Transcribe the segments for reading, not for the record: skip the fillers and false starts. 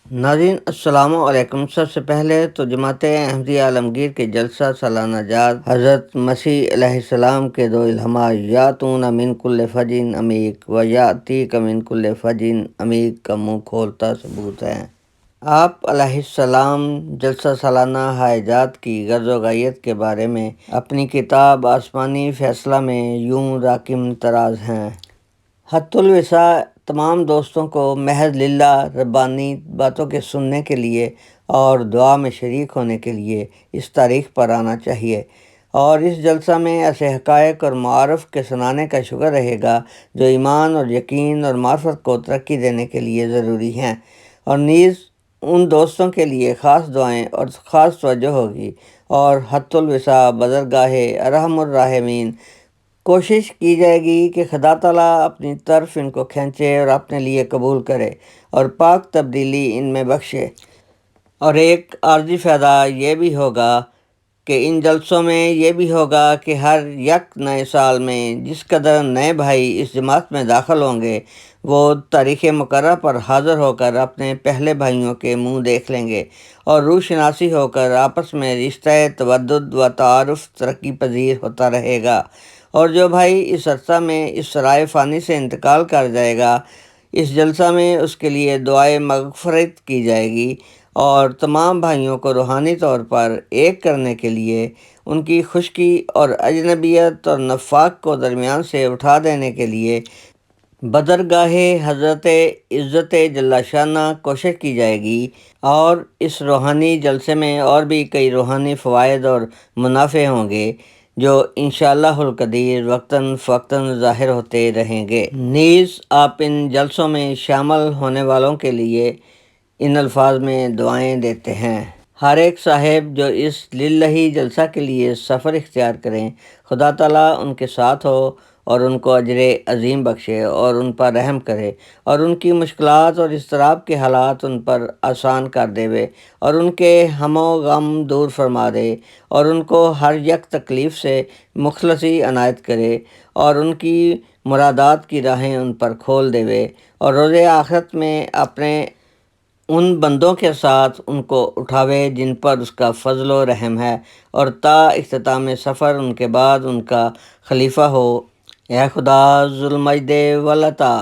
ناظرین السلام علیکم۔ سب سے پہلے تو جماعت احمدیہ عالمگیر کے جلسہ سالانہ جات حضرت مسیح علیہ السلام کے دو الہامات یاتون من کل فجن عمیق و یاتیک من کل فجن عمیق کا منہ کھولتا ثبوت ہے۔ آپ علیہ السلام جلسہ سالانہ حاجات کی غرض و غایت کے بارے میں اپنی کتاب آسمانی فیصلہ میں یوں راکم تراز ہیں۔ حت الوسع تمام دوستوں کو محض للہ ربانی باتوں کے سننے کے لیے اور دعا میں شریک ہونے کے لیے اس تاریخ پر آنا چاہیے، اور اس جلسہ میں ایسے حقائق اور معارف کے سنانے کا شکر رہے گا جو ایمان اور یقین اور معرفت کو ترقی دینے کے لیے ضروری ہیں، اور نیز ان دوستوں کے لیے خاص دعائیں اور خاص توجہ ہوگی، اور حت الوسع بزرگاہ ارحم الراحمین کوشش کی جائے گی کہ خدا تعالیٰ اپنی طرف ان کو کھینچے اور اپنے لیے قبول کرے اور پاک تبدیلی ان میں بخشے۔ اور ایک عارضی فائدہ یہ بھی ہوگا کہ ان جلسوں میں یہ بھی ہوگا کہ ہر یک نئے سال میں جس قدر نئے بھائی اس جماعت میں داخل ہوں گے وہ تاریخ مقررہ پر حاضر ہو کر اپنے پہلے بھائیوں کے منہ دیکھ لیں گے، اور روح شناسی ہو کر آپس میں رشتہ تودد و تعارف ترقی پذیر ہوتا رہے گا، اور جو بھائی اس عرصہ میں اس سرائے فانی سے انتقال کر جائے گا اس جلسہ میں اس کے لیے دعائے مغفرت کی جائے گی، اور تمام بھائیوں کو روحانی طور پر ایک کرنے کے لیے ان کی خشکی اور اجنبیت اور نفاق کو درمیان سے اٹھا دینے کے لیے بدرگاہ حضرت عزت جل شانہ کوشش کی جائے گی، اور اس روحانی جلسے میں اور بھی کئی روحانی فوائد اور منافع ہوں گے جو انشاءاللہ القدیر وقتاً فوقتاً ظاہر ہوتے رہیں گے۔ نیز آپ ان جلسوں میں شامل ہونے والوں کے لیے ان الفاظ میں دعائیں دیتے ہیں۔ ہر ایک صاحب جو اس للہی جلسہ کے لیے سفر اختیار کریں، خدا تعالیٰ ان کے ساتھ ہو اور ان کو اجر عظیم بخشے اور ان پر رحم کرے، اور ان کی مشکلات اور اضطراب کے حالات ان پر آسان کر دے، اور ان کے ہم و غم دور فرما دے، اور ان کو ہر یک تکلیف سے مخلصی عنایت کرے، اور ان کی مرادات کی راہیں ان پر کھول دے، اور روز آخرت میں اپنے ان بندوں کے ساتھ ان کو اٹھاوے جن پر اس کا فضل و رحم ہے، اور تا اختتام سفر ان کے بعد ان کا خلیفہ ہو۔ اے خدا ذو المجد والعطا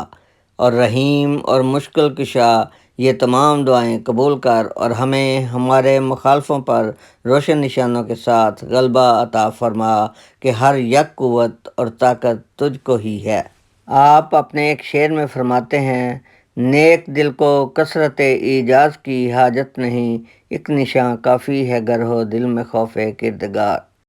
اور رحیم اور مشکل کشا، یہ تمام دعائیں قبول کر اور ہمیں ہمارے مخالفوں پر روشن نشانوں کے ساتھ غلبہ عطا فرما کہ ہر یک قوت اور طاقت تجھ کو ہی ہے۔ آپ اپنے ایک شعر میں فرماتے ہیں، نیک دل کو کثرت ایجاز کی حاجت نہیں، ایک نشاں کافی ہے گر ہو دل میں خوف کردگار۔